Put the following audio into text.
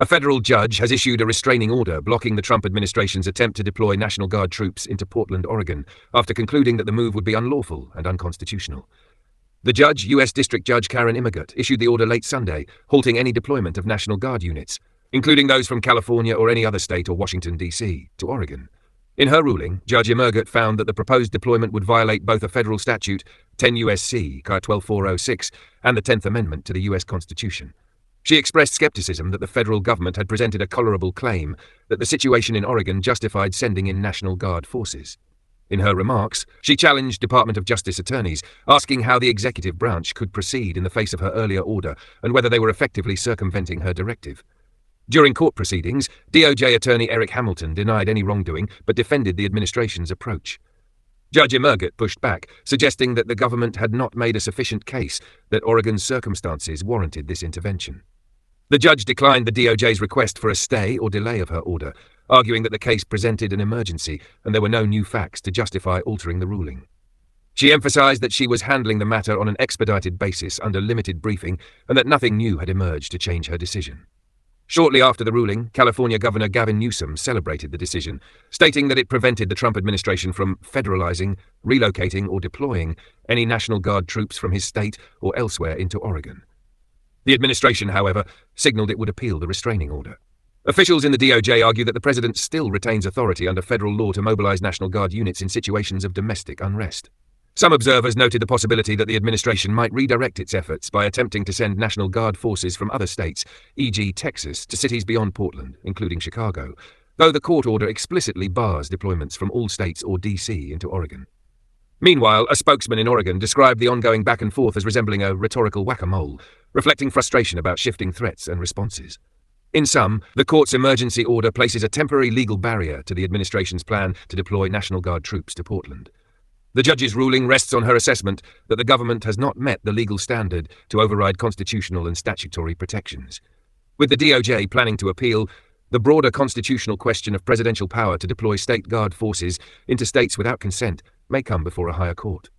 A federal judge has issued a restraining order blocking the Trump administration's attempt to deploy National Guard troops into Portland, Oregon, after concluding that the move would be unlawful and unconstitutional. The judge, U.S. District Judge Karin Immergut, issued the order late Sunday, halting any deployment of National Guard units, including those from California or any other state or Washington, D.C., to Oregon. In her ruling, Judge Immergut found that the proposed deployment would violate both a federal statute, 10 U.S.C. 12406, and the 10th Amendment to the U.S. Constitution. She expressed skepticism that the federal government had presented a colorable claim that the situation in Oregon justified sending in National Guard forces. In her remarks, she challenged Department of Justice attorneys, asking how the executive branch could proceed in the face of her earlier order and whether they were effectively circumventing her directive. During court proceedings, DOJ attorney Eric Hamilton denied any wrongdoing but defended the administration's approach. Judge Immergut pushed back, suggesting that the government had not made a sufficient case that Oregon's circumstances warranted this intervention. The judge declined the DOJ's request for a stay or delay of her order, arguing that the case presented an emergency and there were no new facts to justify altering the ruling. She emphasized that she was handling the matter on an expedited basis under limited briefing and that nothing new had emerged to change her decision. Shortly after the ruling, California Governor Gavin Newsom celebrated the decision, stating that it prevented the Trump administration from federalizing, relocating, or deploying any National Guard troops from his state or elsewhere into Oregon. The administration, however, signaled it would appeal the restraining order. Officials in the DOJ argue that the president still retains authority under federal law to mobilize National Guard units in situations of domestic unrest. Some observers noted the possibility that the administration might redirect its efforts by attempting to send National Guard forces from other states, e.g. Texas, to cities beyond Portland, including Chicago, though the court order explicitly bars deployments from all states or D.C. into Oregon. Meanwhile, a spokesman in Oregon described the ongoing back and forth as resembling a rhetorical whack-a-mole, reflecting frustration about shifting threats and responses. In sum, the court's emergency order places a temporary legal barrier to the administration's plan to deploy National Guard troops to Portland. The judge's ruling rests on her assessment that the government has not met the legal standard to override constitutional and statutory protections. With the DOJ planning to appeal, the broader constitutional question of presidential power to deploy state guard forces into states without consent may come before a higher court.